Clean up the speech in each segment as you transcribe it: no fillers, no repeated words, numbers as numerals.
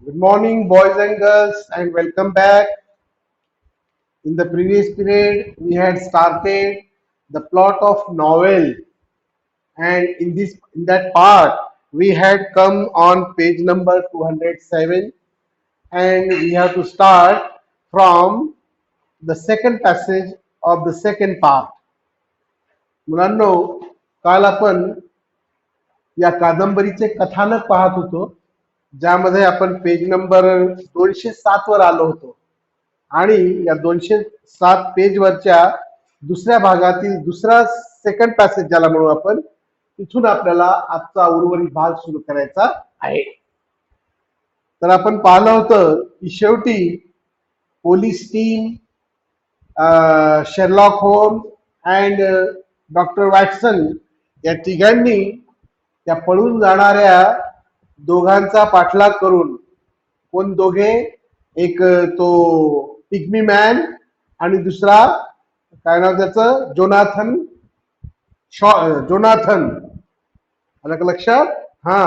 Good morning, boys and girls, and welcome back. In the previous period, we had started the plot of novel, and in that part, we had come on page number 207, and we have to start from the second passage of the second part. मुलांनो, काल आपण या कादंबरीचे कथानक पाहत होतो, ज्यामध्ये आपण page number 207 वर आलो होतो. आणि या 207 पेज वरच्या दुसऱ्या भागातील दुसरा सेकंड पॅसेज ज्याला म्हणू आपण, तिथून आपल्याला आजचा उर्वरित भाग सुरू करायचा आहे. तर आपण पाहिलं होतं की शेवटी police team, Sherlock home and doctor Watson या तिघांनी त्या पळून जाणाऱ्या दोघांचा पाठलाग करून, कोण दोघे, एक तो पिग्मी मॅन आणि दुसरा काय नाव त्याचं, जोनाथन जोनाथन आलं का लक्षात? हा,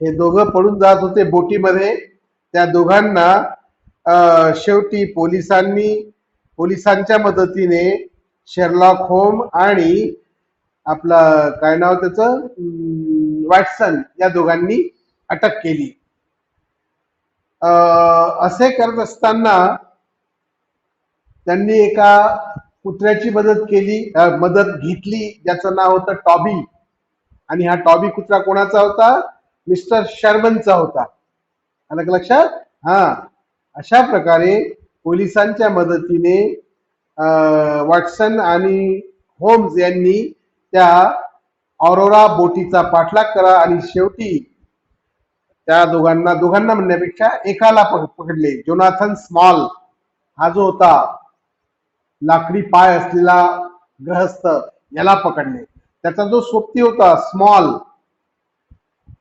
हे दोघं पळून जात होते बोटीमध्ये. त्या दोघांना शेवटी पोलिसांच्या मदतीने शेरलॉक होम आणि आपला काय नाव त्याचं, वॅटसन, या दोघांनी अटक केली. असे करत असताना त्यांनी एका कुत्र्याची मदत घेतली, ज्याचं नाव होतं टॉबी. आणि हा टॉबी कुत्रा कोणाचा होता? मिस्टर शर्मनचा होता. आलं का लक्षात? हा, अशा प्रकारे पोलिसांच्या मदतीने वॉटसन आणि होम्स यांनी त्या ऑरोरा बोटीचा पाठलाग करा आणि शेवटी त्या दोघांना म्हणण्यापेक्षा एकाला पकडले. जोनाथन स्मॉल हा जो होता लाकडी पाय असलेला ग्रहस्थ, याला पकडले. त्याचा जो सोबती होता स्मॉल,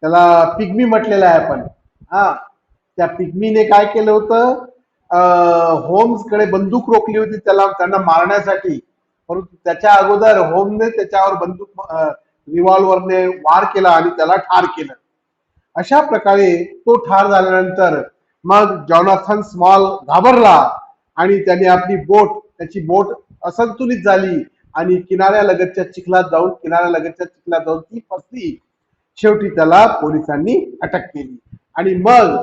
त्याला पिग्मी म्हटलेला आहे आपण. हा, त्या पिग्मीने काय केलं होतं, होम्स कडे बंदूक रोखली होती त्यांना मारण्यासाठी. परंतु त्याच्या अगोदर होमने त्याच्यावर बंदूक रिव्हॉल्वरने वार केला आणि त्याला ठार केलं. अशा प्रकारे तो ठार झाल्यानंतर मग जॉनाथन स्मॉल घाबरला आणि त्याची बोट असंतुलित झाली आणि किनाऱ्यालगतच्या चिखलात जाऊन ती फसली. शेवटी त्याला पोलिसांनी अटक केली आणि मग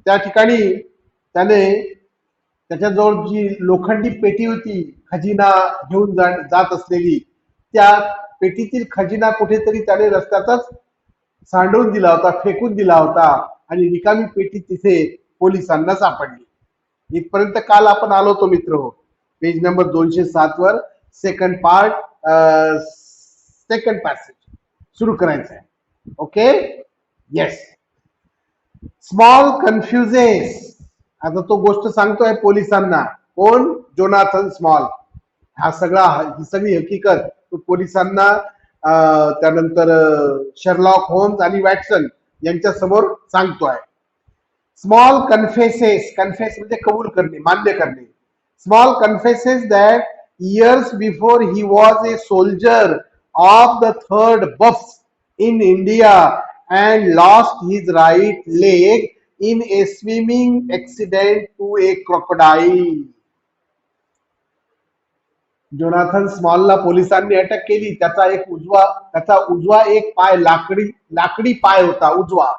त्या ठिकाणी त्याने त्याच्याजवळ जी लोखंडी पेटी होती खजिना घेऊन जात असलेली, त्या पेटीतील खजिना कुठेतरी त्याने रस्त्यातच सांडून दिला होता, फेकून दिला होता आणि रिकामी पेटी तिथे पोलिसांना सापडली. इथपर्यंत काल आपण आलो होतो मित्र हो, पेज नंबर 207 वर सेकंड पार्ट, सेकंड पॅसेज सुरू करायचं आहे. Okay, yes. स्मॉल कन्फ्युजेस, आता तो गोष्ट सांगतोय पोलिसांना. कोण? Jonathan small. ही सगळी हकीकत तो पोलिसांना त्यानंतर शेरलॉक होम्स आणि वॅटसन यांच्या समोर सांगतोय. स्मॉल कन्फेसेस म्हणजे कबूल करणे, मान्य करणे. Small confesses that years before he was a soldier of the third बफ्स in India and lost his right leg in a swimming accident to a crocodile. Jonathan स्मॉलला पोलिसांनी अटक केली. त्याचा उजवा एक पाय लाकडी पाय होता, उजवा.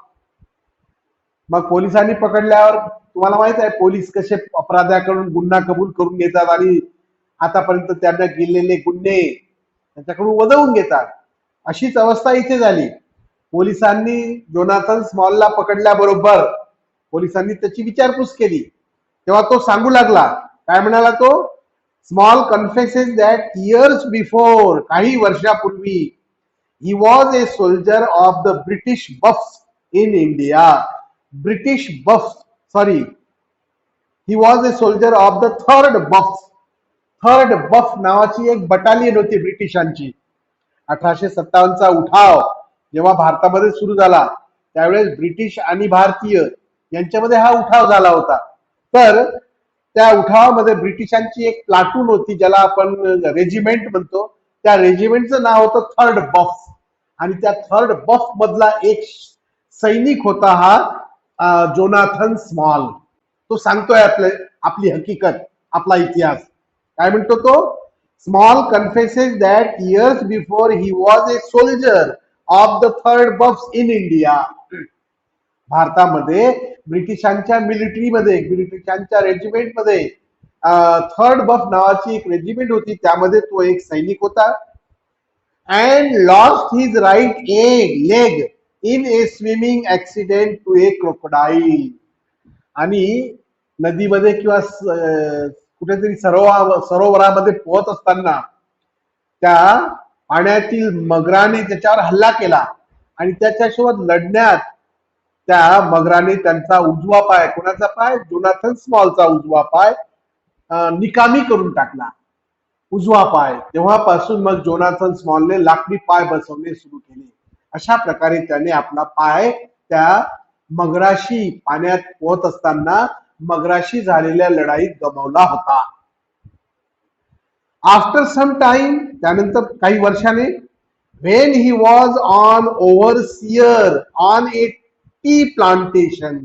मग पोलिसांनी पकडल्यावर तुम्हाला माहित आहे पोलीस कसे अपराध्याकडून गुन्हा कबूल करून घेतात आणि आतापर्यंत त्यांना गेलेले गुन्हे त्यांच्याकडून वदवून घेतात. अशीच अवस्था इथे झाली. पोलिसांनी जोनाथन स्मॉलला पकडल्याबरोबर पोलिसांनी त्याची विचारपूस केली. तेव्हा तो सांगू लागला, काय म्हणाला तो? Small confesses that years before, काही वर्षापूर्वी, he was a soldier of the British Buffs in India. He was a soldier of the third Buff नावाची एक बटालियन होती ब्रिटिशांची. 1857चा उठाव जेव्हा भारतामध्ये सुरू झाला त्यावेळेस ब्रिटिश आणि भारतीय यांच्यामध्ये हा उठाव झाला होता. तर त्या उठावामध्ये ब्रिटिशांची एक प्लाटून होती, ज्याला आपण रेजिमेंट म्हणतो. त्या रेजिमेंटचं नाव होतं थर्ड बफ. आणि त्या थर्ड बफ मधला एक सैनिक होता हा जोनाथन स्मॉल. तो सांगतोय आपली हकीकत, आपला इतिहास. काय म्हणतो तो? Small confesses that years before he was a soldier of the third बफ्स in India. भारतामध्ये ब्रिटिशांच्या मिलिटरीमध्ये, ब्रिटिशांच्या रेजिमेंटमध्ये थर्ड बफ नावाची एक रेजिमेंट होती, त्यामध्ये तो एक सैनिक होता. And lost his right leg in a swimming accident to a crocodile. आणि नदीमध्ये किंवा कुठेतरी सरोवरामध्ये पोहत असताना त्या पाण्यातील मगराने त्याच्यावर हल्ला केला आणि त्याच्यासोबत लढण्यात त्या मगराने त्यांचा उजवा पाय, कोणाचा पाय? जोनाथन स्मॉलचा उजवा पाय निकामी करून टाकला, उजवा पाय. तेव्हापासून मग जोनाथन स्मॉलने लाकडी पाय बसवणे सुरू केले. अशा प्रकारे त्याने आपला पाय त्या मगराशी, पाण्यात पोहत असताना मगराशी झालेल्या लढाईत गमावला होता. आफ्टर सम टाइम, त्यानंतर काही वर्षाने, when he was on overseer on a tea plantation,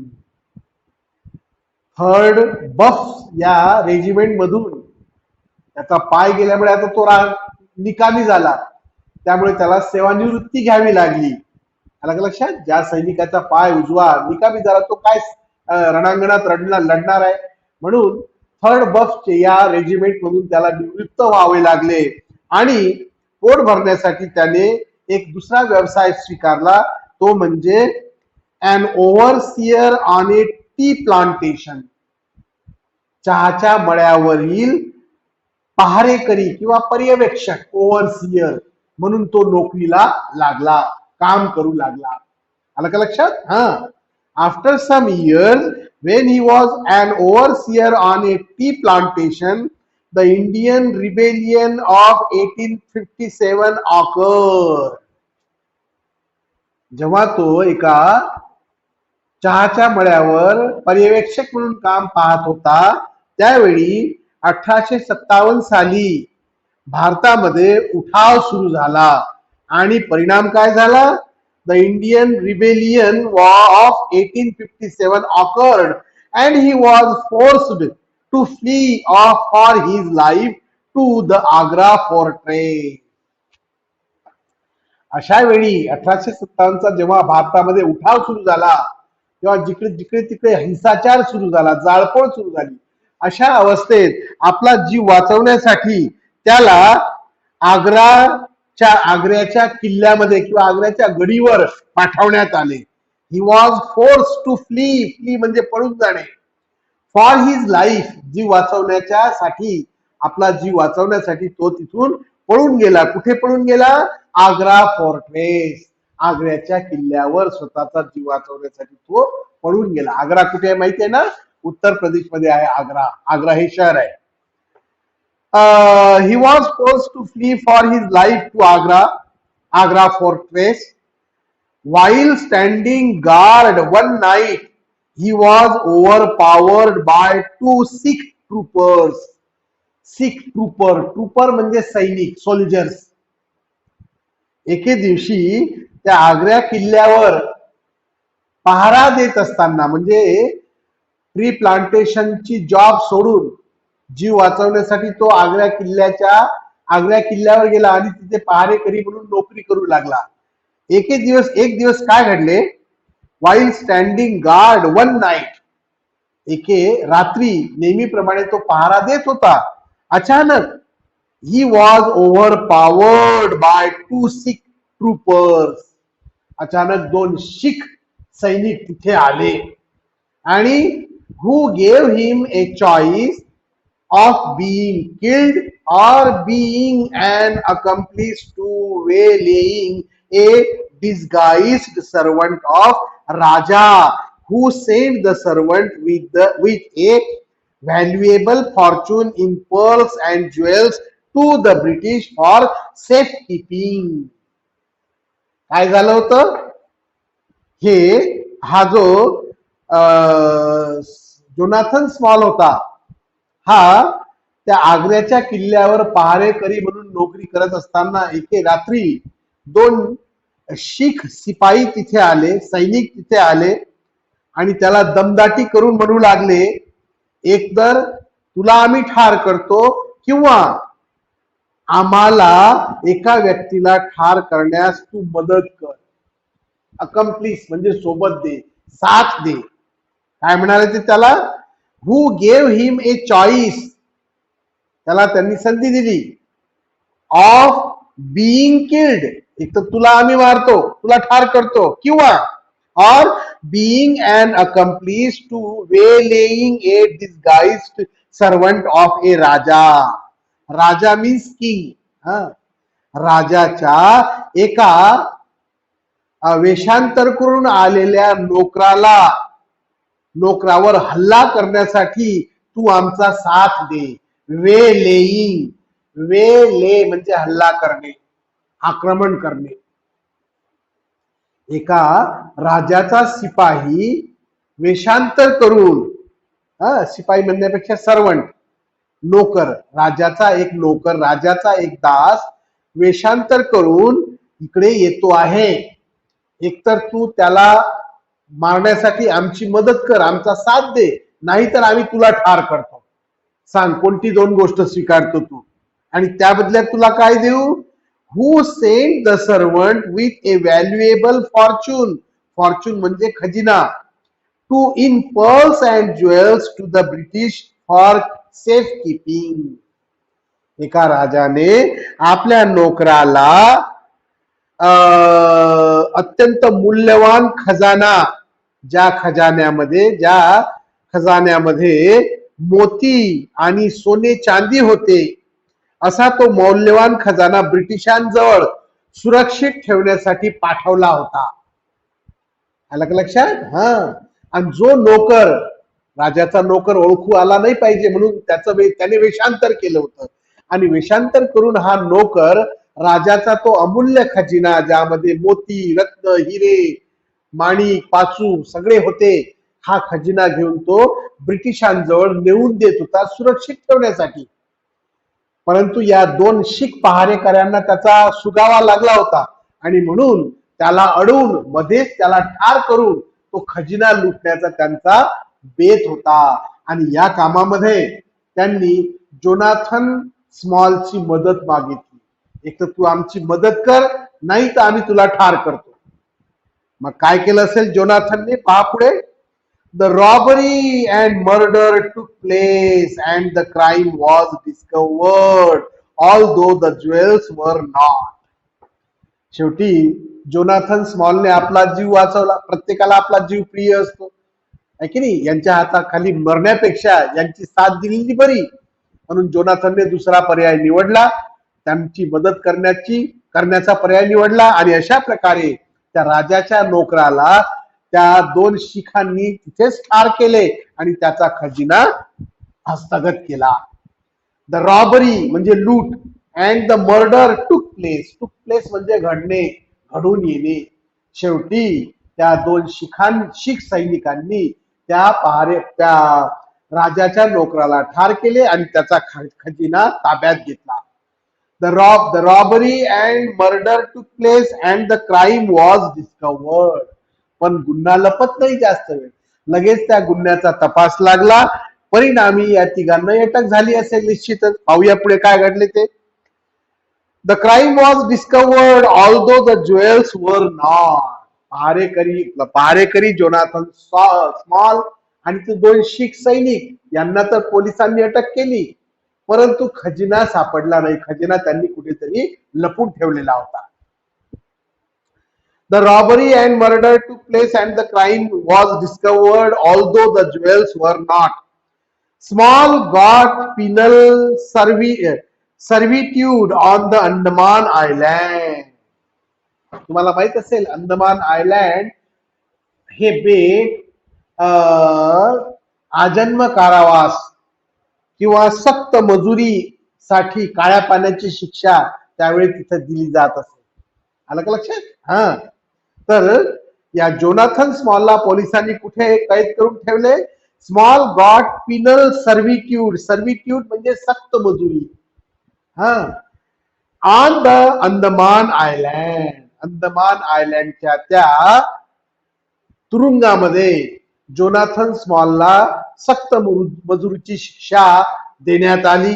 third Buff या रेजिमेंट मधून त्याचा पाय गेल्यामुळे आता तो निकामी झाला, त्यामुळे त्याला सेवानिवृत्ती घ्यावी लागली. आलं का लक्षात? ज्या सैनिकाचा पाय उजवा निकामी झाला तो काय रणांगणात लढणार आहे, म्हणून थर्ड बफचे या रेजिमेंट मधून त्याला निवृत्त व्हावे लागले आणि पोट भरण्यासाठी त्याने एक दुसरा व्यवसाय स्वीकारला, तो म्हणजे अन ओव्हरसियर ऑन ए टी प्लांटेशन. चहाच्या मळ्यावरील पहारेकरी किंवा पर्यवेक्षक, ओव्हरसियर म्हणून तो नोकरीला लागला, काम करू लागला. आलं का लक्षात? After some years when he was an overseer on a tea plantation, the Indian rebellion of 1857 occurred. जेव्हा तो एका चहाच्या मळ्यावर पर्यवेक्षक म्हणून काम पाहत होता, त्यावेळी 1857 साली भारतामध्ये उठाव सुरू झाला आणि परिणाम काय झाला? The Indian rebellion of 1857 occurred and he was forced to flee for his life to the Agra fortress. अशा वेळी 1857चा जेव्हा भारतामध्ये उठाव सुरू झाला, तेव्हा जिकडे तिकडे हिंसाचार सुरू झाला, जाळपोळ सुरू झाली. अशा अवस्थेत आपला जीव वाचवण्यासाठी त्याला आग्र्याच्या किल्ल्यामध्ये किंवा आग्र्याच्या गडीवर पाठवण्यात आले. He was force to flee म्हणजे पळून जाणे. फॉर हिज लाईफ, जीव वाचवण्यासाठी, आपला जीव वाचवण्यासाठी तो तिथून पळून गेला. कुठे पळून गेला? आग्रा फोर्ट्रेस, आग्र्याच्या किल्ल्यावर स्वतःचा जीव वाचवण्यासाठी तो पळून गेला. आग्रा कुठे आहे माहिती आहे ना? उत्तर प्रदेश मध्ये आहे आग्रा. आग्रा हे शहर आहे. He was forced to flee for his life to Agra fortress. While standing guard one night, he was overpowered by two Sikh troopers. Sikh trooper म्हणजे सैनिक, सोल्जर्स. एके दिवशी त्या आग्रा किल्ल्यावर पहारा देत असताना, म्हणजे ट्री प्लांटेशनची जॉब सोडून जीव वाचवण्यासाठी तो आग्रा किल्ल्यावर गेला आणि तिथे पहारेकरी म्हणून नोकरी करू लागला. एक दिवस काय घडले? While standing guard one night, एके रात्री नेहमीप्रमाणे तो पहारा देत होता. अचानक he was overpowered by two Sikh troopers. अचानक दोन शीख सैनिक तिथे आले आणि who gave him a choice of being killed or being an accomplice to waylaying a disguised servant of Raja, who sent the servant with a valuable fortune in pearls and jewels to the British for safekeeping. काय झालं होतं? हा जो Jonathan small होता, हा त्या आग्र्याच्या किल्ल्यावर पहारेकरी म्हणून नोकरी करत असताना एके रात्री दोन शीख सिपाही तिथे आले, सैनिक तिथे आले आणि त्याला दमदाटी करून म्हणू लागले, एकतर तुला आम्ही ठार करतो किंवा आम्हाला एका व्यक्तीला ठार करण्यास तू मदत कर. अकम्प्लिस म्हणजे सोबत दे, साथ दे. काय म्हणाले ते त्याला? हु गेव हिम ए चॉईस, त्याला त्यांनी संधी दिली ऑफ बीइंग किल्ड, एक तर तुला आम्ही मारतो, तुला ठार करतो, किंवा or being an accomplice to waylaying a disguised servant of a raja. Raja means king. राजाच्या एका वेषांतर करून आलेल्या नोकरावर हल्ला करण्यासाठी तू आमचा साथ दे. वे लेईंग, वे ले म्हणजे हल्ला करणे, आक्रमण करणे. एका राजाचा सिपाही वेषांतर करून, सिपाही म्हणण्यापेक्षा सर्वंट, नोकर, राजाचा एक नोकर, राजाचा एक दास वेषांतर करून इकडे येतो आहे. एकतर तू त्याला मारण्यासाठी आमची मदत कर, आमचा साथ दे, नाहीतर आम्ही तुला ठार करतो. सांग कोणती दोन गोष्ट स्वीकारतो तू? आणि त्या बदल्यात तुला काय देऊ? Who sent the servant with a valuable fortune, fortune म्हणजे खजिना, to in pearls and jewels to the British for safe keeping. एका राजाने आपल्या नोकराला अत्यंत मूल्यवान खजाना, ज्या खजान्यामध्ये मोती आणि सोने चांदी होते, असा तो मौल्यवान खजाना ब्रिटिशांजवळ सुरक्षित ठेवण्यासाठी पाठवला होता. आलं का लक्षात? आणि जो नोकर, राजाचा नोकर ओळखू आला नाही पाहिजे म्हणून त्याने वेषांतर केलं होतं, आणि वेषांतर करून हा नोकर राजाचा तो अमूल्य खजिना, ज्यामध्ये मोती, रत्न, हिरे, माणिक, पाचू सगळे होते, हा खजिना घेऊन तो ब्रिटिशांजवळ नेऊन देत होता सुरक्षित ठेवण्यासाठी. परंतु या दोन शीख पहारेकऱ्यांना त्याचा सुगावा लागला होता आणि म्हणून त्याला अडवून मध्येच त्याला ठार करून तो खजिना लुटण्याचा त्यांचा बेत होता. आणि या कामामध्ये त्यांनी जोनाथन स्मॉलची मदत मागितली. एक तर तू आमची मदत कर, नाही तर आम्ही तुला ठार करतो. मग काय केलं असेल जोनाथनने? पहा पुढे. The robbery and murder took place and the crime was discovered although the jewels were not. शेवटी जोनाथन स्मॉलने आपला जीव वाचवला. प्रत्येकाला आपला जीव प्रिय असतो, आहे की नाही? यांच्या हाताखाली मरण्यापेक्षा यांची साथ दिलेली बरी, म्हणून जोनाथनने दुसरा पर्याय निवडला, त्यांची मदत करण्याचा पर्याय निवडला. आणि अशा प्रकारे त्या राजाच्या नोकराला त्या दोन शिखांनी तिथेच ठार केले आणि त्याचा खजिना हस्तगत केला. द रॉबरी म्हणजे लूट, अँड द मर्डर टूक प्लेस म्हणजे घडणे, घडून येणे. शेवटी त्या दोन शीख सैनिकांनी त्या राजाच्या नोकराला ठार केले आणि त्याचा खजिना ताब्यात घेतला. द रॉबरी अँड मर्डर टूक place and the crime was discovered. पण गुन्हा लपत नाही जास्त वेळ, लगेच त्या गुन्ह्याचा तपास लागला. परिणामी या तिघांना अटक झाली असेल निश्चितच. पाहूया पुढे काय घडले ते. The crime was discovered although the jewels were not. पहारेकरी जोनाथन स्मॉल आणि ते दोन शीख सैनिक यांना तर पोलिसांनी अटक केली, परंतु खजिना सापडला नाही. खजिना त्यांनी कुठेतरी लपून ठेवलेला होता. The robbery and murder took place and the crime was discovered although the jewels were not. Small got penal servitude on the Andaman Island. तुम्हाला माहित असेल अंदमान आयलँड हे बेट आजन्म कारावास किंवा सक्त मजुरी साठी काळ्या पाण्याची शिक्षा त्यावेळी तिथे दिली जात असे. आलं का लक्षात? तर या जोनाथन स्मॉलला पोलिसांनी कुठे कैद करून ठेवले? स्मॉल गॉट पिनल सर्व्हिट्यूड म्हणजे सक्त मजुरी, on the Andaman island. Andaman आयलँडच्या त्या तुरुंगामध्ये जोनाथन स्मॉलला सक्त मजुरीची शिक्षा देण्यात आली.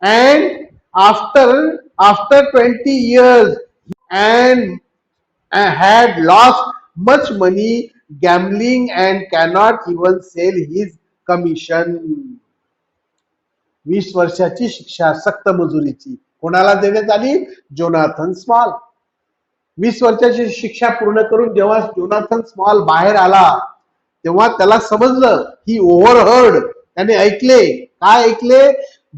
And after 20 years and had lost much money gambling and cannot even sell his commission. 20 वर्षाची शिक्षा सक्त मजुरीची कोणाला देण्यात आली? Jonathan small. 20 वर्षाची शिक्षा पूर्ण करून जेव्हा जोनाथन स्मॉल बाहेर आला तेव्हा त्याला समजलं, ही ओव्हरहर्ड, त्याने ऐकले. काय ऐकले?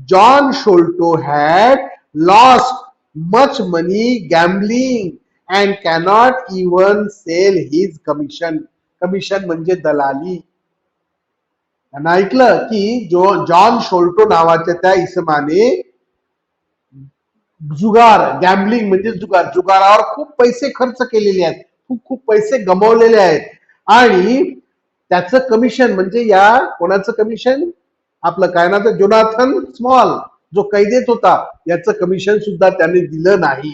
John Sholto had lost much money gambling and cannot even sell his commission. Commission म्हणजे दलाली. त्यांना ऐकलं की जॉन शोल्टो नावाच्या त्या इसमाने जुगार, गॅम्बलिंग म्हणजे जुगारावर खूप पैसे खर्च केलेले आहेत, खूप पैसे गमावलेले आहेत आणि त्याचं कमिशन म्हणजे या कोणाचं कमिशन? आपलं काय ना, जोनाथन स्मॉल जो कैदेत होता याचं कमिशन सुद्धा त्याने दिलं नाही.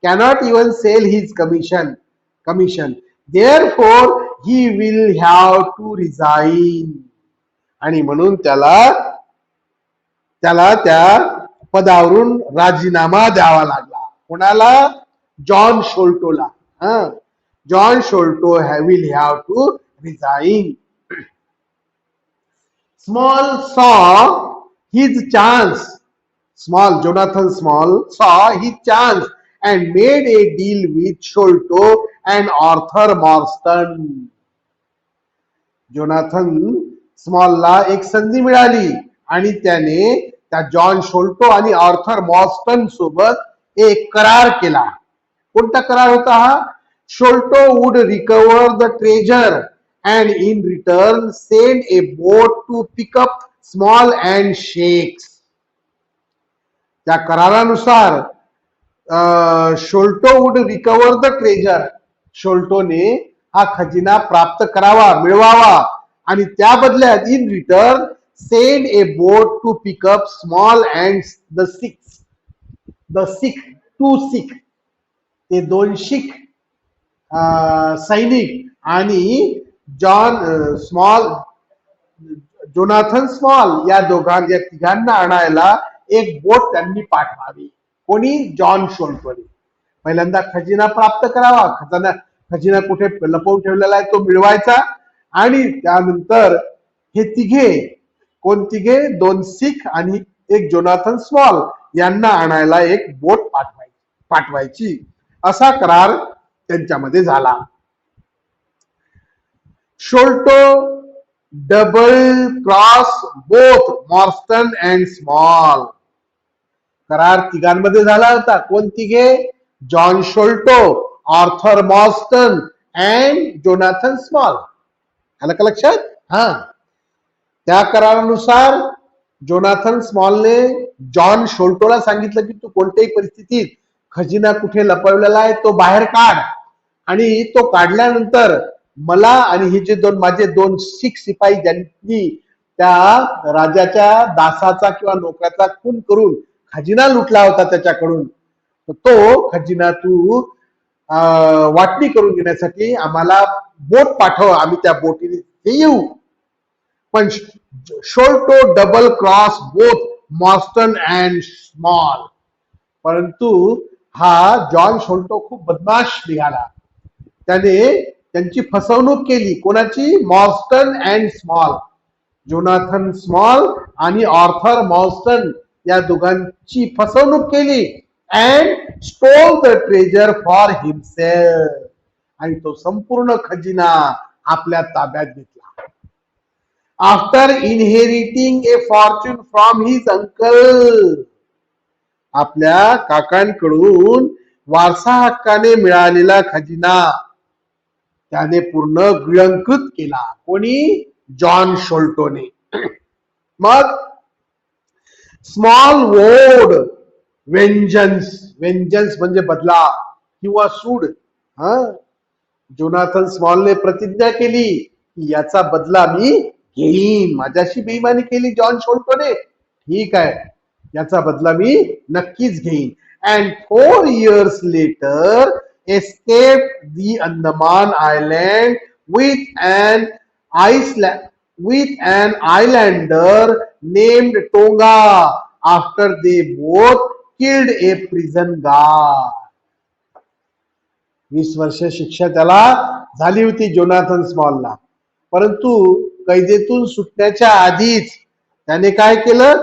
Cannot even sell his commission therefore he will have to resign. आणि म्हणून त्याला त्या पदावरून राजीनामा द्यावा लागला. कोणाला? जॉन शोल्टोला. John Sholto will have to resign. Small saw his chance. Jonathan Small saw his chance and made a deal with Sholto and Arthur Morstan. Jonathan स्मॉलला एक संधी मिळाली आणि त्याने त्या जॉन शोल्टो आणि आर्थर मॉर्स्टन सोबत एक करार केला. कोणता करार होता हा? Sholto would recover the treasure and in return send a boat to pick up Small and Sikhs. त्या करारानुसार Sholto would recover the treasure. शोल्टोने हा खजिना प्राप्त करावा, मिळवावा आणि त्या बदल्यात in return send a boat to pick up Small and the Sikh two Sikh. ते 2 शीख सैनिक आणि जोनाथन स्मॉल या तिघांना आणायला एक बोट त्यांनी पाठवावी. कोणी? जॉन शोल्टोने. पहिल्यांदा खजिना प्राप्त करावा, खजिना कुठे लपवून ठेवलेला आहे तो मिळवायचा आणि त्यानंतर हे तिघे, कोण तिघे? 2 सिख आणि एक जोनाथन स्मॉल यांना आणायला एक बोट पाठवायची. असा करार त्यांच्यामध्ये झाला. Sholto double cross both Morstan and Small. करार तिघांमध्ये झाला होता. कोण तिघे? John Sholto, Arthur Morstan and Jonathan Small. आलं का लक्षात? त्या करारानुसार जोनाथन स्मॉलने जॉन शोल्टोला सांगितलं की तू कोणत्याही परिस्थितीत खजिना कुठे लपवलेला आहे तो बाहेर काढ आणि तो काढल्यानंतर मला आणि हे जे माझे 2 शीख शिपाई ज्यांनी त्या राजाच्या दासाचा किंवा नोकराचा खून करून खजिना लुटला होता त्याच्याकडून, तो खजिना तू वाटणी करून घेण्यासाठी आम्हाला बोट पाठव, आम्ही त्या बोटीने येऊ. पण Sholto double cross both Morstan and Small. परंतु हा जॉन शोल्टो खूप बदमाश निघाला. त्याने त्यांची फसवणूक केली. कोणाची? Morston and Small. Jonathan Small आणि आर्थर मॉर्स्टन या दोघांची फसवणूक केली. And stole the treasure for himself. आणि तो संपूर्ण खजिना आपल्या ताब्यात घेतला. After inheriting a fortune from his uncle. आपल्या काकांकडून वारसा हक्काने मिळालेला खजिना त्याने पूर्ण गिळंकृत केला. कोणी? जॉन शोल्टोने. मग स्मॉल वोड वेंजन्स म्हणजे बदला किंवा सूड. जोनाथन स्मॉलने प्रतिज्ञा केली की याचा बदला मी घेईन. माझ्याशी बेईमानी केली जॉन शोल्टोने, ठीक आहे, याचा बदला मी नक्कीच घेईन. And 4 years later escaped the Andaman Island with an islander named Tonga after they both killed a prison guard. 20 वर्ष शिक्षा त्याला झाली होती जोनाथन स्मॉलला, परंतु कैदेतून सुटण्याच्या आधीच त्याने काय केलं,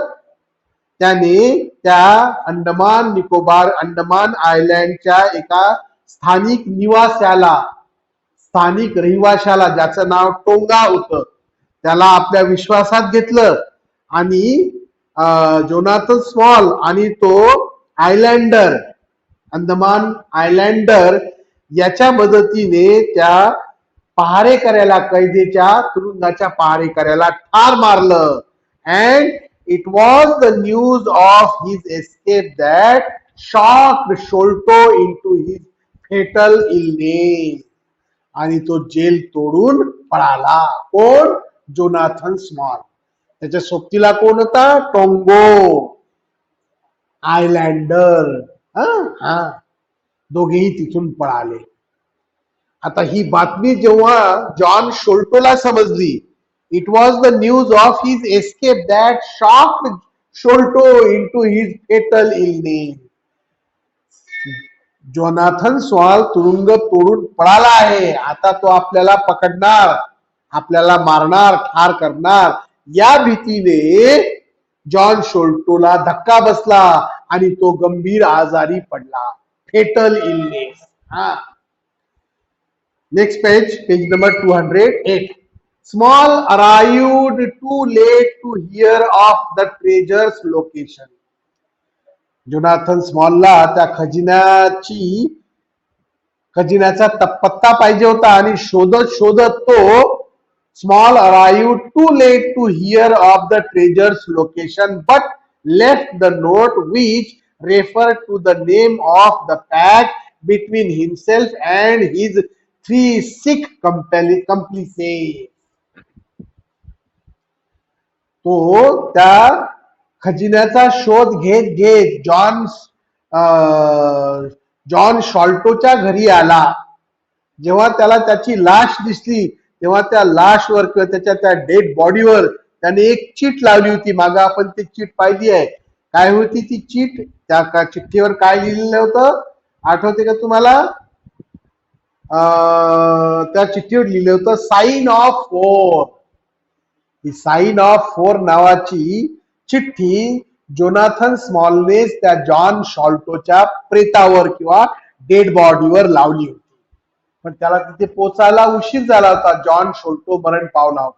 त्याने त्या अंडमान आयलँडच्या एका स्थानिक निवास्याला, स्थानिक रहिवाशाला, ज्याचं नाव टोंगा होतं, त्याला आपल्या विश्वासात घेतलं आणि जोनाथन स्मॉल आणि तो आयलँडर, अंदमान आयलँडर याच्या मदतीने त्या पहारेकऱ्याला, कैदेच्या तुरुंगाच्या पहारेकऱ्याला ठार मारलं. And it was the news of his escape that shocked Sholto into his fatal illness. आणि तो जेल तोडून पळाला. कोण? Jonathan Small. त्याच्या सोबतीला कोण होता? टोंगो आयलँडर. दोघेही तिथून पळाले. आता ही बातमी जेव्हा जॉन शोल्टोला समजली, it was the news of his escape that shocked Sholto into his fatal illness. Jonathan Small तुरुंग तोडून पळाला आहे, आता तो आपल्याला पकडणार, आपल्याला मारणार, ठार करणार, या भीतीने जॉन शोल्टोला धक्का बसला आणि तो गंभीर आजारी पडला. Fatal illness. Next page number 208. Small arrived too late to hear of the treasure's location. Jonathan स्मॉलला त्या खजिन्याचा पत्ता पाहिजे होता आणि शोधत शोधत तो Small arrived too late to hear of the treasure's location but left the note which referred to the name of the pact between himself and his 3 Sikh complices. तो त्या खजिन्याचा शोध घेत घेत जॉन शॉल्टोच्या घरी आला. जेव्हा त्याला त्याची लाश दिसली तेव्हा त्या लाशवर किंवा त्याच्या त्या डेड बॉडीवर त्याने एक चीट लावली होती. मागे आपण ती चीट पाहिली आहे. काय होती ती चीट? त्या चिठ्ठीवर काय लिहिलेलं होतं आठवते का तुम्हाला? त्या चिठ्ठीवर लिहिलं होतं साइन ऑफ 4. ही साइन ऑफ 4 नावाची चिठ्ठी जोनाथन स्मॉलने त्या जॉन शॉल्टोच्या प्रेतावर किंवा डेड बॉडीवर लावली होती, पण त्याला तिथे पोचायला उशीर झाला होता. जॉन शॉल्टो मरण पावला होता.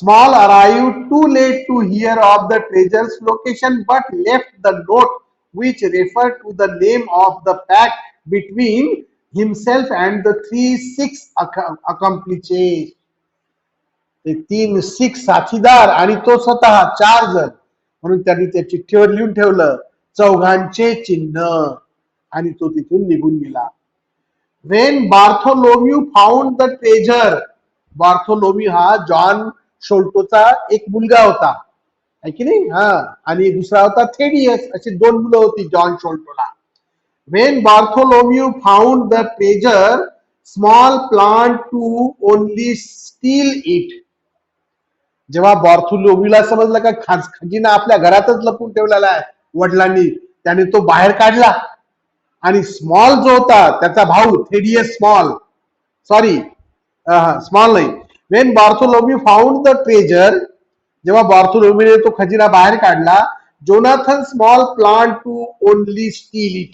Small arrived too late to hear of the treasure's location but left the note which referred to the name of the pact between himself and the 3 Sikh accomplices. ते 3 सिख साथीदार आणि तो स्वतः 4 जण, म्हणून त्यांनी त्या चिठ्ठीवर लिहून ठेवलं चौघांचे चिन्ह आणि तो तिथून निघून गेला. When Bartholomew found the treasure, Bartholomew हा जॉन शोल्टोचा एक मुलगा होता, है की नाही? आणि दुसरा होता थेडियस. अशी 2 मुलं होती John शोल्टोला. When Bartholomew found the treasure, Small planned to only steal it. जेव्हा बार्थोलोम्यूला समजलं का खजिना आपल्या घरातच लपून ठेवलेला आहे वडिलांनी, त्याने तो बाहेर काढला आणि स्मॉल जो होता त्याचा भाऊ थेडियस स्मॉल नाही. When Bartholomew found the treasure, जेव्हा बार्थोलोम्यूने तो खजिना बाहेर काढला, Jonathan Small plan to only steal it.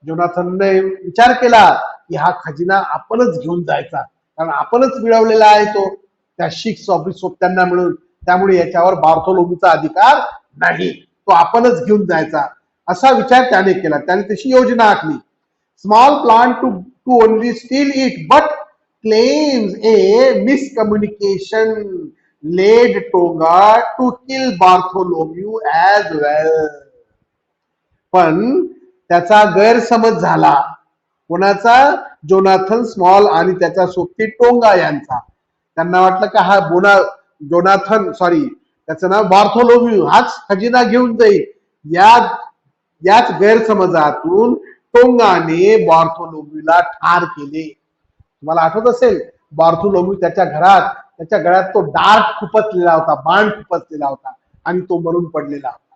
जोनाथनने विचार केला की हा खजिना आपणच घेऊन जायचा, कारण आपणच मिळवलेला आहे तो त्या शिक्स सोबत्यांना मिळून, त्यामुळे याच्यावर बार्थोलोम्यूचा अधिकार नाही, तो आपणच घेऊन जायचा असा विचार त्याने केला. त्याने तशी योजना आखली. Small plan to only steal it but claims a miscommunication led Tonga to kill Bartholomew as well. पण त्याचा गैरसमज झाला. कोणाचा? जोनाथन स्मॉल आणि त्याचा सोबती टोंगा यांचा. त्यांना वाटलं का हा त्याचं नाव बार्थोलोम्यू हाच खजिना घेऊन जाईल. याच गैरसमजातून टोंगाने बार्थोलोम्यूला ठार केले. तुम्हाला आठवत असेल, बार्थोलोम्यू त्याच्या गळ्यात तो डार्ट खुपसलेला होता, बाण खुपसलेला होता आणि तो मरून पडलेला होता.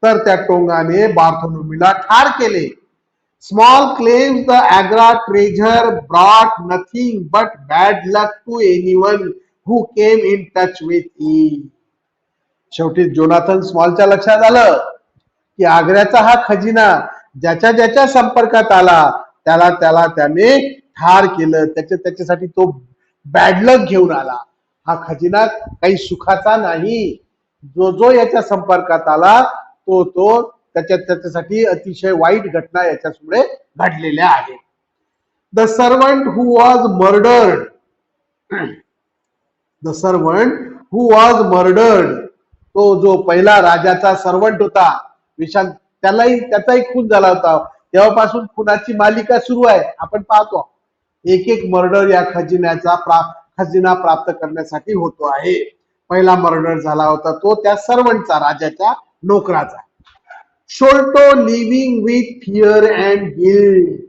तर त्या टोंगाने बार्थोलोम्यूला ठार केले. Small claims the Agra treasure brought nothing but bad luck to anyone who came in touch with it. शेवटी जोनाथन स्मॉलच्या लक्षात आलं की आग्र्याचा हा खजिना ज्याच्या संपर्कात आला त्याने ठार केलं. त्याच्यासाठी तो बॅड लक घेऊन आला. हा खजिना काही सुखाचा नाही. जो याच्या संपर्कात आला तो त्याच्यासाठी अतिशय वाईट घटना याच्यामुळे घडलेल्या आहेत. The servant who was murdered, तो जो पहिला राजाचा सर्वंट होता विशाल, त्याचाही खून झाला होता. तेव्हापासून खुनाची मालिका सुरू आहे. आपण पाहतो एक मर्डर या खजिना प्राप्त करण्यासाठी होतो आहे. पहिला मर्डर झाला होता तो त्या सर्वंटचा, राजाच्या नोकराचा. Sholto living with fear and guilt.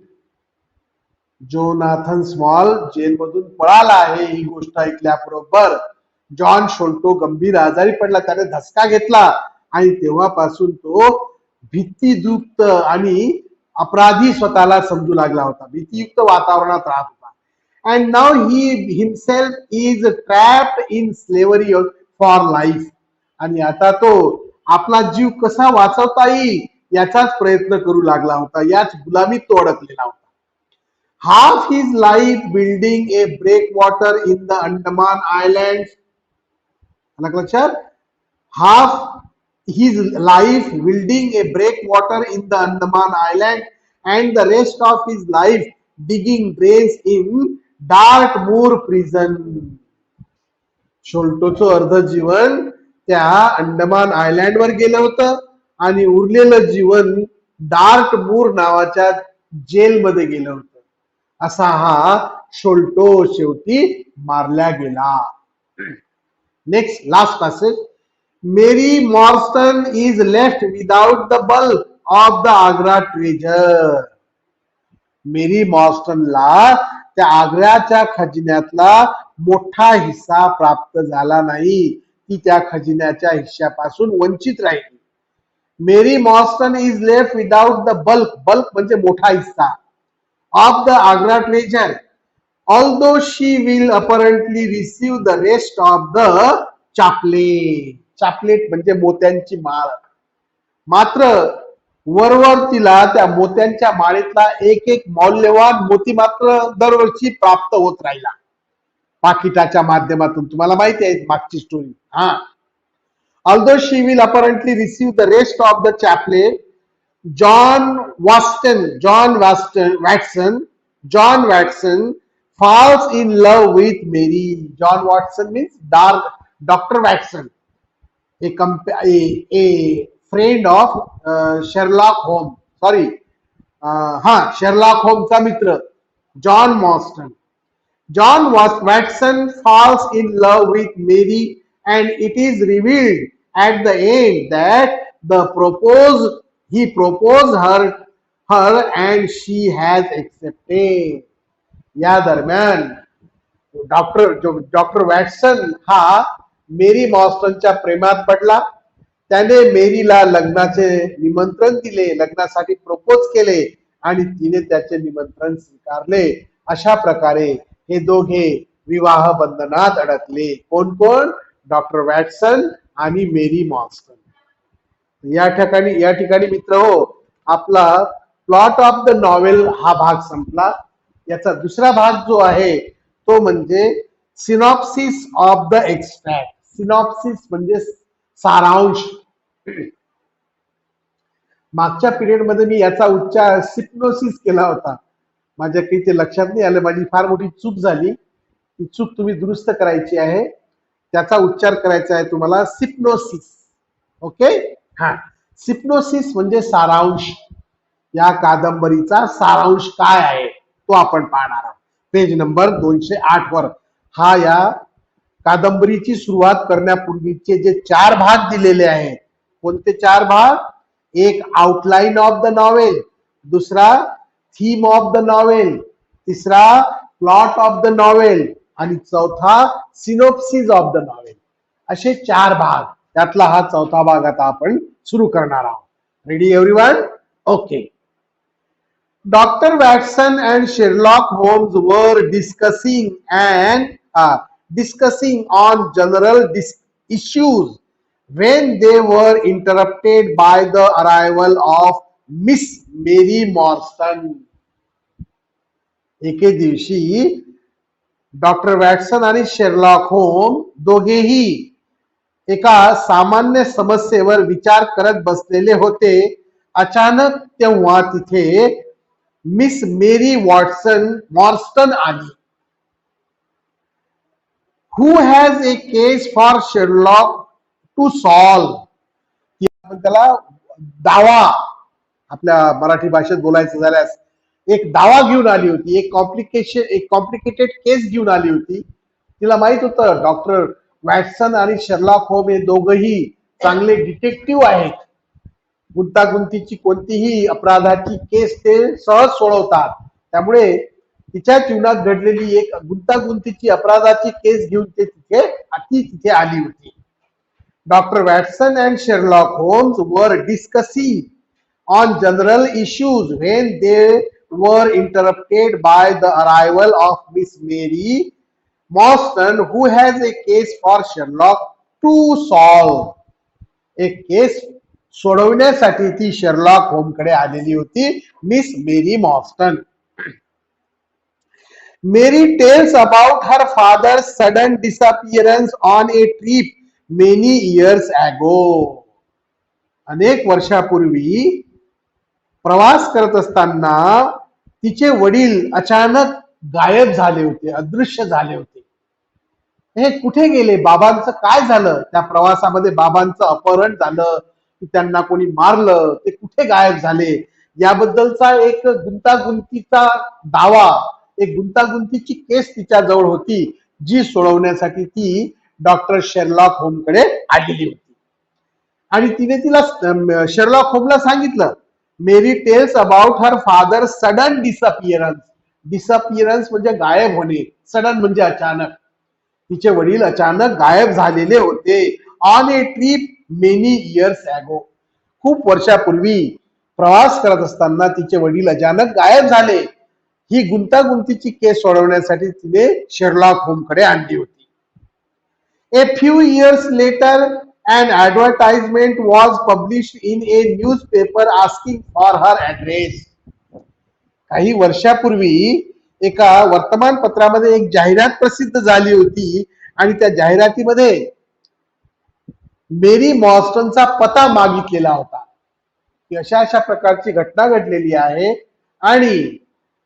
Jonathan Small जेलमधून पळाला आहे. ही गोष्ट ऐकल्याबरोबर जॉन शोल्टो गंभीर आजारी पडला. त्याने धसका घेतला आणि तेव्हापासून तो भीतीयुक्त आणि अपराधी स्वतःला समजू लागला होता. भीतीयुक्त वातावरणात राहत होता. And now he himself is trapped in slavery for life. आणि आता तो आपला जीव कसा वाचवता येईल याचाच प्रयत्न करू लागला होता. याच गुलामीत तो अडकलेला होता. Half his life building a breakwater in the Andaman island. लक्षात, half his life building a breakwater in the Andaman island and the rest of his life digging drains in Dartmoor prison. शोल्टोचं अर्ध जीवन त्या अंडमान आयलँड वर गेलं होतं आणि उरलेलं जीवन डार्टमूर नावाच्या जेलमध्ये गेलं होतं. असा हा शोल्टो शेवटी मारला गेला. Next last passage. Mary Morstan is left without the bulk of the Agra treasure. Mary मॉर्स्टनला त्या आग्र्याच्या खजिन्यातला मोठा हिस्सा प्राप्त झाला नाही. ती त्या खजिन्याच्या हिश्श्यापासून वंचित राहिली. Mary Morstan is left without the bulk म्हणजे मोठा हिस्सा of the Agra treasure, although she will apparently receive the rest of the chaplet. Chaplet म्हणजे मोत्यांची माळ. मात्र वरवर तिला त्या मोत्यांच्या माळेतला एक मौल्यवान मोती मात्र दरवर्षी प्राप्त होत राहिला पाकिटाच्या माध्यमातून. तुम्हाला माहिती आहे मागची story. Although she will apparently receive the rest of the chaplet, John Watson falls in love with Mary. John Watson means Dr. Watson, a friend of Sherlock Holmes. Sherlock Holmes चा मित्र John Watson falls in love with Mary, and it is revealed at the end that he proposed her and she has accepted. या दरम्यान doctor Watson हा मेरी मॉर्स्टनच्या प्रेमात पडला. त्याने मेरीला लग्नाचे निमंत्रण दिले, लग्नासाठी प्रपोज केले आणि तिने त्याचे निमंत्रण स्वीकारले. अशा प्रकारे हे दोघे विवाह बंधनात अडकले. कोण? डॉक्टर वॅटसन आणि मेरी मॉर्स्टन. या ठिकाणी मित्र हो, आपला प्लॉट ऑफ द नॉवेल हा भाग संपला. याचा दुसरा भाग जो आहे तो म्हणजे synopsis of the extract. Synopsis म्हणजे सारांश. मागच्या पिरियड मध्ये मी याचा उच्चार सिप्नोसिस केला होता. माझ्या काही ते लक्षात नाही आलं. माझी फार मोठी चूक झाली. ती चूक तुम्ही दुरुस्त करायची आहे. त्याचा उच्चार करायचा आहे तुम्हाला सिप्नोसिस. ओके. सिप्नोसिस म्हणजे सारांश. या कादंबरीचा सारांश काय आहे तो आपण पाहणार आहोत. पेज नंबर 208 वर. या कादंबरीची सुरुवात करण्यापूर्वीचे जे 4 भाग दिलेले आहेत. कोणते 4 भाग? एक आउटलाईन ऑफ द नॉवेल, दुसरा थीम ऑफ द नॉवेल, तिसरा प्लॉट ऑफ द नॉवेल आणि चौथा सिनोप्सिस ऑफ द नॉवेल. असे 4 भाग, त्यातला हा चौथा भाग आता आपण सुरू करणार आहोत. Ready everyone? Okay. Dr. Watson and Sherlock Holmes were discussing on general issues when they were interrupted by the arrival of Miss Mary Morstan. एके दिवशी डॉक्टर वॅटसन आणि शेरलॉक होम दोघेही एका सामान्य समस्येवर विचार करत बसलेले होते. अचानक तेव्हा तिथे मिस मेरी मॉर्स्टन आली. Who has a case for Sherlock to solve. आपण त्याला दावा, आपल्या मराठी भाषेत बोलायचं झाल्यास एक दावा घेऊन आली होती, एक कॉम्प्लिकेटेड केस घेऊन आली होती. तिला माहित होतं डॉक्टर वॅटसन आणि शेरलॉक होम हे दोघही चांगले डिटेक्टिव्ह आहेत. गुंतागुंतीची कोणतीही अपराधाची केस ते सहज सोडवतात. त्यामुळे तिच्या जीवनात घडलेली एक गुंतागुंतीची अपराधाची केस घेऊन ते तिथे आली होती. Doctor Watson and Sherlock Holmes were discussing on general issues when they were interrupted by the arrival of Miss Mary Morstan, who has a case for Sherlock to solve. एक केस सोडवण्यासाठी ती शेरलॉक होमकडे आलेली होती, Miss Mary Morstan. Mary tells about her father's sudden disappearance on a trip many years ago. अनेक वर्षापूर्वी प्रवास करत असताना तिचे वडील अचानक गायब झाले होते, अदृश्य झाले होते. हे कुठे गेले, बाबांचं काय झालं, त्या प्रवासामध्ये बाबांचं अपहरण झालं की त्यांना कोणी मारलं, ते कुठे गायब झाले याबद्दलचा एक गुंतागुंतीचा दावा, एक गुंतागुंतीची केस तिच्या जवळ होती, जी सोडवण्यासाठी ती डॉक्टर शेरलॉक होमकडे आलेली होती. आणि तिने तिला शेरलॉक होमला सांगितलं, Mary tells about her father sudden disappearance. Disappearance म्हणजे गायब होणे, सडन म्हणजे अचानक. तिचे वडील अचानक गायब झालेले होते. On A trip many years ago. खूप वर्षापूर्वी प्रवास करत असताना तिचे वडील अचानक गायब झाले. ही गुंतागुंतीची केस सोडवण्यासाठी तिने शेरलॉक होमकडे आणली होती. A few years later an advertisement was published in a newspaper asking for her address. काही वर्षापूर्वी एका वर्तमानपत्रामध्ये एक जाहिरात प्रसिद्ध झाली होती आणि त्या जाहिरातीमध्ये मेरी मॉर्स्टनचा पत्ता मागितलेला होता. अशा अशा प्रकारची घटना घडलेली आहे आणि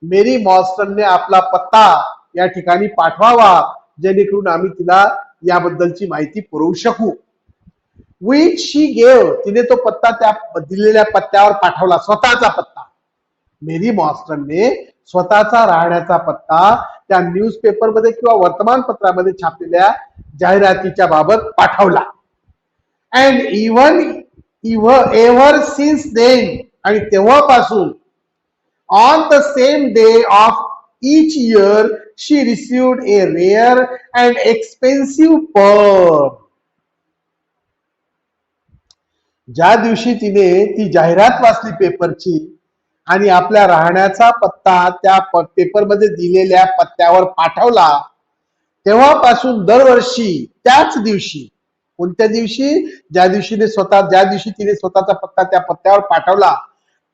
मेरी मॉर्स्टनने आपला पत्ता या ठिकाणी पाठवावा, जेणेकरून आम्ही तिला याबद्दलची माहिती पुरवू शकू. which she gave. तिने तो पत्ता त्या दिलेल्या पत्त्यावर पाठवला, स्वतःचा पत्ता. मेरी मॉर्स्टनने स्वतःचा राहण्याचा पत्ता त्या न्यूजपेपर मध्ये किंवा वर्तमानपत्रामध्ये छापलेल्या जाहिरातीच्या बाबत पाठवला. अँड एव्हर सिन्स देन, आणि तेव्हापासून on the same day of each year she received a rare and expensive pearl. ज्या दिवशी तिने ती जाहिरात वाचली पेपरची आणि आपल्या राहण्याचा पत्ता त्या पेपरमध्ये दिलेल्या पत्त्यावर पाठवला, तेव्हापासून दरवर्षी त्याच दिवशी, कोणत्या दिवशी, ज्या दिवशी तिने स्वतःचा पत्ता त्या पत्त्यावर पाठवला,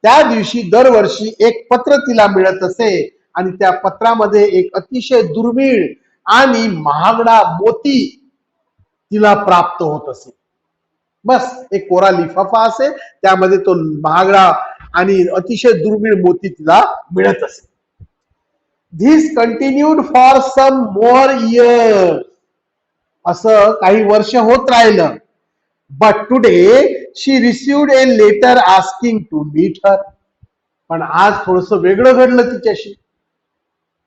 त्या दिवशी दरवर्षी एक पत्र तिला मिळत असे आणि त्या पत्रामध्ये एक अतिशय दुर्मिळ आणि महागडा मोती तिला प्राप्त होत असे. बस एक कोरा लिफाफा असे, त्यामध्ये तो महागडा आणि अतिशय दुर्मिळ मोती तिला मिळत असे. This continued for some more years. असं काही वर्ष होत राहिलं. But today she received a letter asking to meet her. पण आज थोडस वेगळं घडलं तिच्याशी.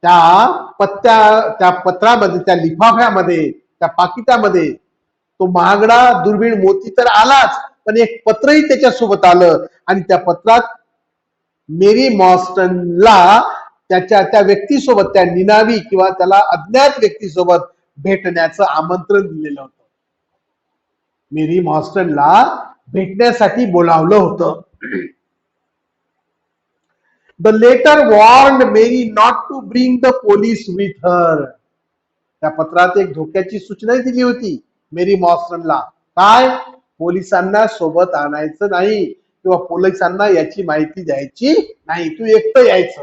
त्या पत्रामध्ये, त्या लिफाफ्यामध्ये, त्या पाकिटामध्ये तो महागडा दुर्मिळ मोती तर आलाच, पण एक पत्रही त्याच्यासोबत आलं आणि त्या पत्रात मेरी मॉर्स्टनला त्या व्यक्तीसोबत, त्या निनावी किंवा त्याला अज्ञात व्यक्तीसोबत भेटण्याचं आमंत्रण दिलेलं होतं. मेरी मॉर्स्टनला भेटण्यासाठी बोलावलं होतं. The letter warned Mary not to bring the police with her. त्या पत्रात एक धोक्याची सूचना दिली होती मेरी मॉर्स्टनला. काय? पोलिसांना सोबत आणायचं नाही किंवा पोलिसांना याची माहिती द्यायची नाही, तू एकटं यायचं.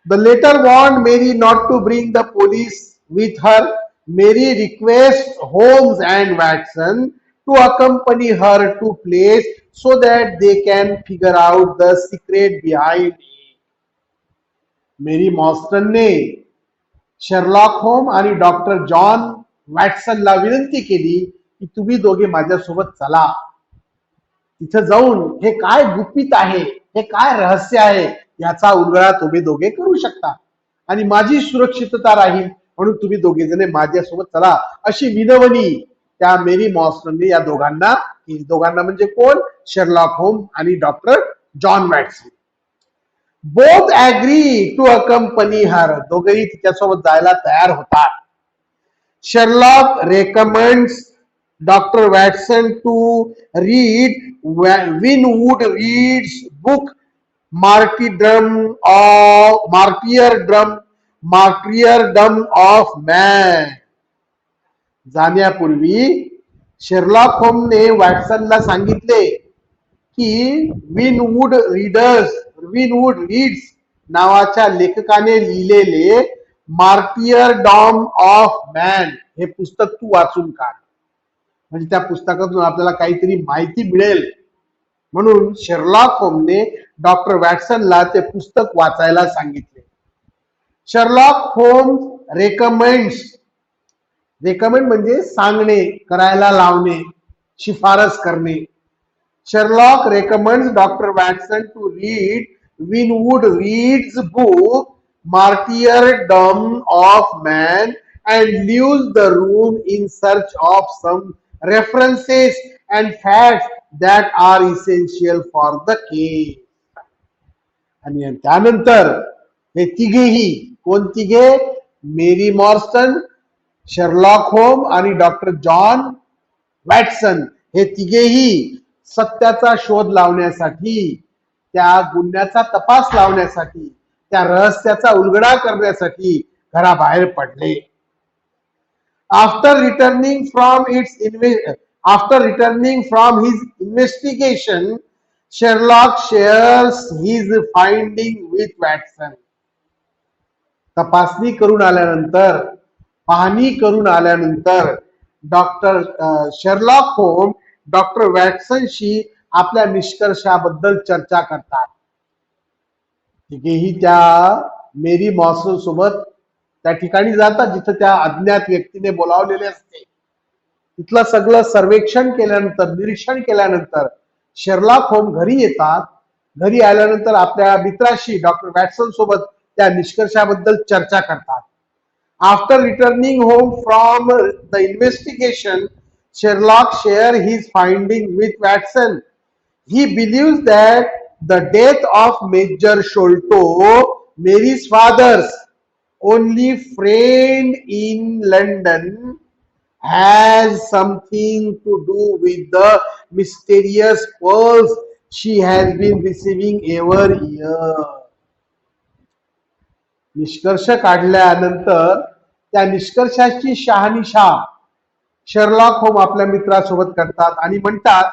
The letter warned Mary not to bring the police with her. Mary request Holmes and Watson to accompany her to place so that they can figure out the secret behind it. मेरी मॉर्स्टन ने Sherlock होम आणि doctor John वॅटसनला विनंती केली की तुम्ही दोघे माझ्यासोबत चला. तिथे जाऊन हे काय गुपित आहे, हे काय रहस्य आहे, याचा उलगडा तुम्ही दोघे करू शकता आणि माझी सुरक्षितता राहील म्हणून तुम्ही दोघे जण माझ्यासोबत चला, अशी विनवणी त्या मेरी मॉर्स्टनने या दोघांना केली. दोघांना म्हणजे कोण? शर्लॉक होम आणि doctor John Watson. Both agree to accompany her. दोघेही तिच्यासोबत जायला तयार होतात. Sherlock recommends doctor Watson to read Winwood Reade's book Martyrdom of Man. जाण्यापूर्वी शेरलॉक होमने वॅटसनला सांगितले की विनवूड रीड्स नावाच्या लेखकाने लिहिलेले मार्टियरडम ऑफ मॅन हे पुस्तक तू वाचून काढ, म्हणजे त्या पुस्तकातून आपल्याला काहीतरी माहिती मिळेल. म्हणून शेरलॉक होमने डॉक्टर वॅटसनला ते पुस्तक वाचायला सांगितले. शर्लॉक होम्स रेकमेंड म्हणजे सांगणे, करायला लावणे, शिफारस करणे. Sherlock recommends doctor Watson to read Winwood Reade's book Martyrdom of Man and leaves the room in search of some references and facts that are essential for the case. आणि त्यानंतर हे तिघेही, कोण तिघे? मेरी मॉर्स्टन, शर्लॉक होम आणि डॉक्टर जॉन वॅटसन हे तिघेही सत्याचा शोध लावण्यासाठी, त्या गुन्ह्याचा तपास लावण्यासाठी, त्या रहस्याचा उलगडा करण्यासाठी घराबाहेर पडले. After returning from his investigation, Sherlock shares his finding with Watson. तपासणी करून आल्यानंतर, पाहणी करून आल्यानंतर डॉक्टर शेरलॉक होम डॉक्टर वॅटसनशी आपल्या निष्कर्षाबद्दल चर्चा करतात. तिघेही त्या मेरी मॉर्स्टन सोबत त्या ठिकाणी जातात जिथं त्या अज्ञात व्यक्तीने बोलावलेले असते. तिथलं सगळं सर्वेक्षण केल्यानंतर, निरीक्षण केल्यानंतर शेरलॉक होम घरी येतात. घरी आल्यानंतर आपल्या मित्राशी डॉक्टर वॅटसन सोबत त्या निष्कर्षाबद्दल चर्चा करतात. After returning home from the investigation, Sherlock share his finding with Watson. He believes that the death of Major Sholto, Mary's father's only friend in London, has something to do with the mysterious pearls she has been receiving every year. निष्कर्ष काढल्यानंतर त्या निष्कर्षाची शहानिशा Sherlock home आपल्या मित्रासोबत करतात आणि म्हणतात,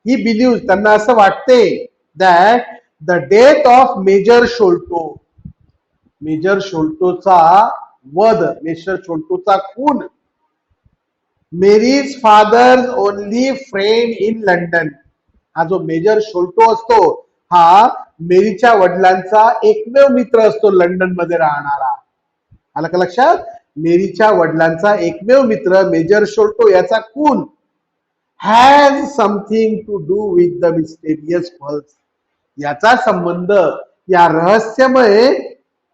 ही believe, त्यांना असं वाटते, that the death of Major Sholto, Major शोल्टोचा वध, मेजर शोल्टोचा खून, Mary's father only friend in London, हा जो मेजर शोल्टो असतो हा मेरीच्या वडिलांचा एकमेव मित्र असतो लंडन मध्ये राहणारा. आलं का लक्षात? मेरीच्या वडिलांचा एकमेव मित्र मेजर शोल्टो याचा खून has something to do with the mysterious pearls, याचा संबंध या रहस्यमय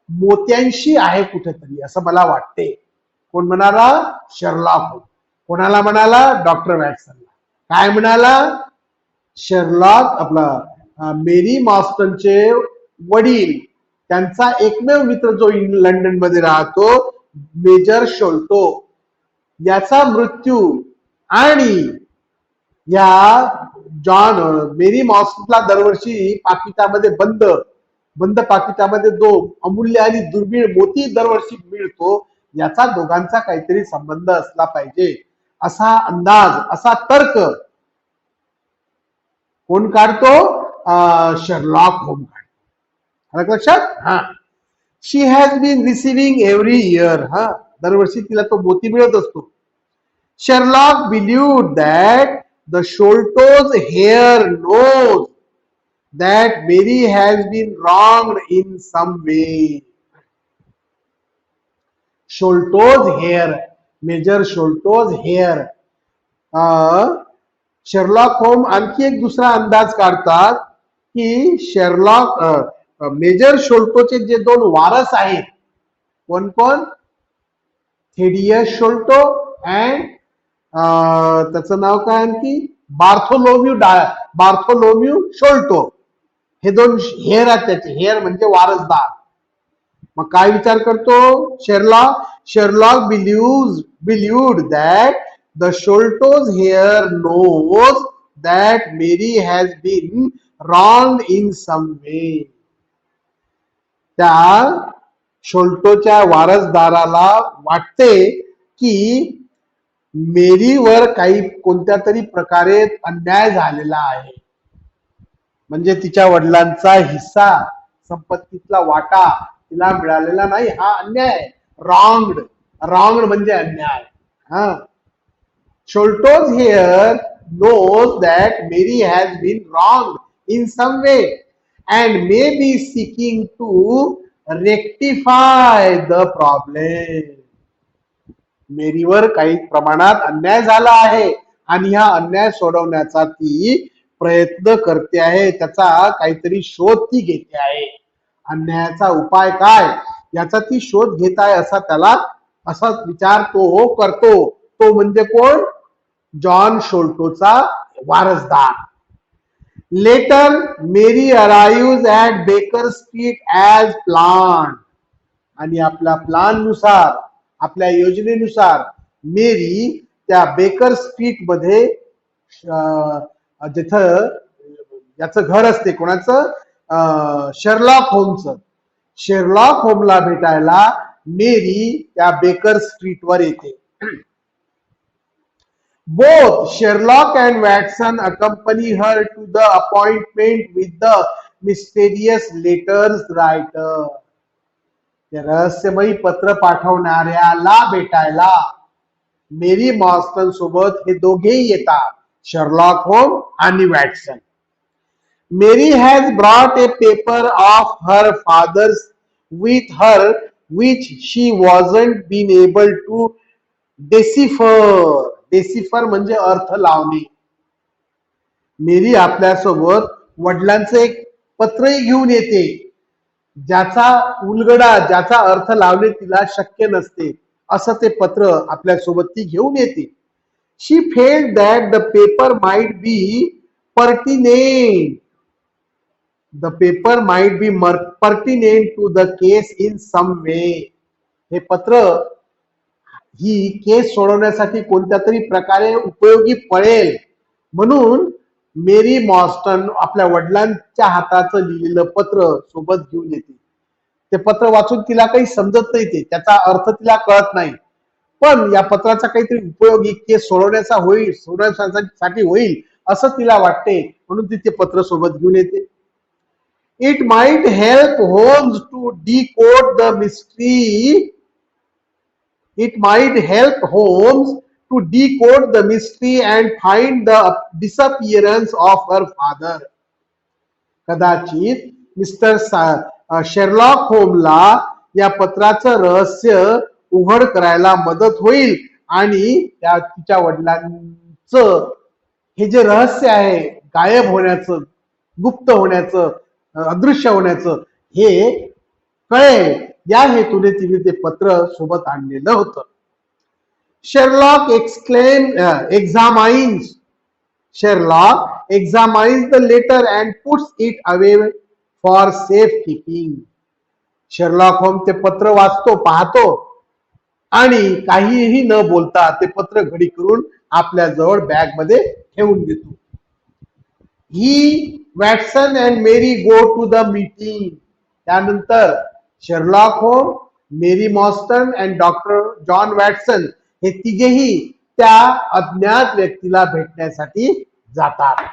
मोत्यांशी आहे कुठेतरी असं मला वाटते. कोण म्हणाला? शर्लॉक. कोणाला म्हणाला? डॉक्टर वॅटसनला. काय म्हणाला? शर्लॉक आपला मेरी मॉस्टनचे वडील, त्यांचा एकमेव मित्र जो लंडन मध्ये राहतो, मेजर शोल्टो, याचा मृत्यू, आणि या मेरी मॉस्टनला दरवर्षी पाकिटामध्ये बंद बंद पाकिटामध्ये जो अमूल्य आणि दुर्मिळ मोती दरवर्षी मिळतो, याचा दोघांचा काहीतरी संबंध असला पाहिजे, असा अंदाज, असा तर्क कोण काढतो? शर्लॉक होम काढतो. लक्षात? She has been receiving every year. दरवर्षी तिला तो मोती मिळत असतो. Sherlock believed that the Sholto's heir knows that Mary has been wronged in some way. Sholto's heir, Major Sholto's heir. Sherlock home आणखी एक दुसरा अंदाज काढतात की मेजर शोल्टोचे जे दोन वारस आहेत, कोण कोण? थेडियस शोल्टो अँड त्याचं नाव काय आणखी? बार्थोलोम्यू शोल्टो. हे दोन हेर आहेत त्याचे. हेर म्हणजे वारसदार. मग काय विचार करतो Sherlock believed that the Sholto's heir knows that Mary has been wrong in some way. त्या शोल्टोच्या वारसदाराला वाटते की मेरीवर काही कोणत्या तरी प्रकारे अन्याय झालेला आहे, म्हणजे तिच्या वडिलांचा हिस्सा, संपत्तीतला वाटा तिला मिळालेला नाही, हा अन्याय. रॉंग्ड म्हणजे अन्याय. Sholto's heir knows that Mary has been wrong in some way and may be seeking to rectify the problem. मेरीवर काही प्रमाणात अन्याय झाला आहे आणि हा अन्याय सोडवण्याचा ती प्रयत्न करते आहे, त्याचा काहीतरी शोध ती घेते आहे. अन्यायाचा उपाय काय याचा ती शोध घेत आहे, असा विचार तो करतो. तो म्हणजे कोण? जॉन शोल्टोचा वारसदार. Letter Mary arrives at Baker Street as plan. आणि आपल्या प्लान नुसार, आपल्या योजनेनुसार मेरी त्या बेकर स्ट्रीट मध्ये, जिथं याचं घर असते, कोणाचं? शेरलॉक होमचं. शेरलॉक होमला भेटायला मेरी त्या बेकर स्ट्रीट वर येते. Both Sherlock and Watson accompany her to the appointment with the mysterious letters writer. ते रहस्यमयी पत्र पाठवणाऱ्याला भेटायला मेरी मॉस्टन सोबत हे दोघेही येतात, शर्लॉक होम आणि Watson. Mary has brought a paper of her father's with her which she wasn't been able to decipher. Decipher म्हणजे अर्थ लावणे. मेरी आपल्यासोबत वडिलांचं एक पत्रही घेऊन येते, ज्याचा उलगडा, ज्याचा अर्थ लावणे तिला शक्य नसते, असं ते पत्र आपल्यासोबत ती घेऊन येते. She felt that the paper might be pertinent. The paper might be pertinent to the case in some way. हे पत्र ही केस सोडवण्यासाठी कोणत्या तरी प्रकारे उपयोगी पडेल म्हणून मेरी मॉस्टन आपल्या वडिलांच्या हाताचं लिहिलेलं पत्र सोबत घेऊन येते. ते पत्र वाचून तिला काही समजत नाही, त्याचा अर्थ तिला कळत नाही, पण या पत्राचा काहीतरी उपयोगी केस सोडवण्यासाठी होईल असं तिला वाटते, म्हणून ती ते पत्र सोबत घेऊन येते. It might help Holmes to decode the mystery. It might help Holmes to decode the mystery and find the disappearance of her father. कदाचित मिस्टर शेरलॉक होमला या पत्राचं रहस्य उघड करायला मदत होईल आणि तिच्या वडिलांचं हे जे रहस्य आहे, गायब होण्याचं, गुप्त होण्याचं, अदृश्य होण्याचं, हे कळेल, या हेतूने तिने ते पत्र सोबत आणलेलं होतं. Sherlock examines the letter and puts it away for safe keeping. Sherlock home ते पत्र वाचतो, पाहतो आणि काहीही न बोलता ते पत्र घडी करून आपल्या जवळ बॅग मध्ये ठेवून देतो. He Watson and Mary go to the meeting. त्यानंतर शेरलॉक होम, Mary Morstan and doctor John Watson हे तिघेही त्या अज्ञात व्यक्तीला भेटण्यासाठी जातात.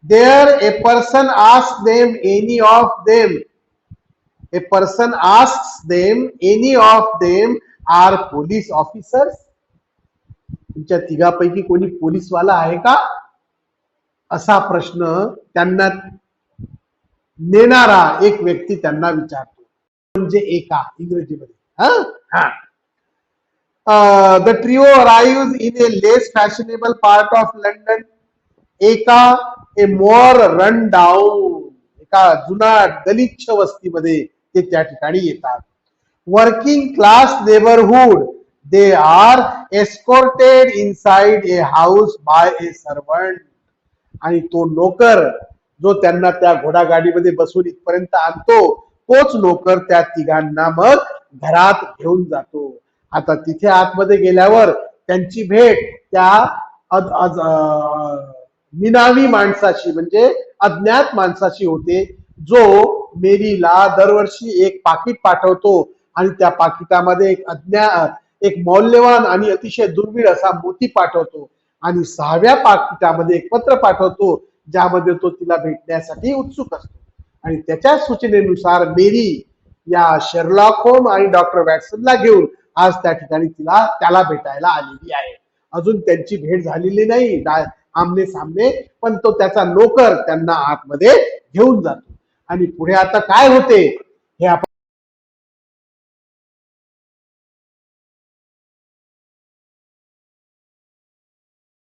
There a person ask them any of them A person asks them, any of them are police officers. तुमच्या तिघापैकी कोणी पोलीसवाला आहे का, असा प्रश्न त्यांना नेणारा एक व्यक्ती त्यांना विचारतो. म्हणजे एका इंग्रजीमध्ये the trio arrives in A less fashionable part of London. एका ए मोर रन डाऊन, एका जुना गलिच्छ वस्तीमध्ये ते त्या ठिकाणी येतात. Working class neighbourhood, they are escorted inside a house by a servant. आणि तो नोकर जो त्यांना त्या घोडागाडीमध्ये बसून इथपर्यंत आणतो, तोच नोकर त्या तिघांना मग घरात घेऊन जातो. आता तिथे आतमध्ये गेल्यावर त्यांची भेट त्या निनावी माणसाशी म्हणजे अज्ञात माणसाशी होते, जो मेरीला दरवर्षी एक पाकिट पाठवतो आणि त्या पाकिटामध्ये एक मौल्यवान आणि अतिशय दुर्मिळ असा मोती पाठवतो आणि 6व्या पाकिटामध्ये एक पत्र पाठवतो ज्यामध्ये तो तिला भेटण्यासाठी उत्सुक असतो. आणि त्याच्या सूचनेनुसार मेरी या शेरलॉक होम आणि डॉक्टर वॅटसनला घेऊन आज त्या ठिकाणी त्याला भेटायला आलेली आहे. अजून त्यांची भेट झालेली नाही आमने सामने, पण तो त्याचा नोकर त्यांना आतमध्ये घेऊन जातो. आणि पुढे आता काय होते हे आपण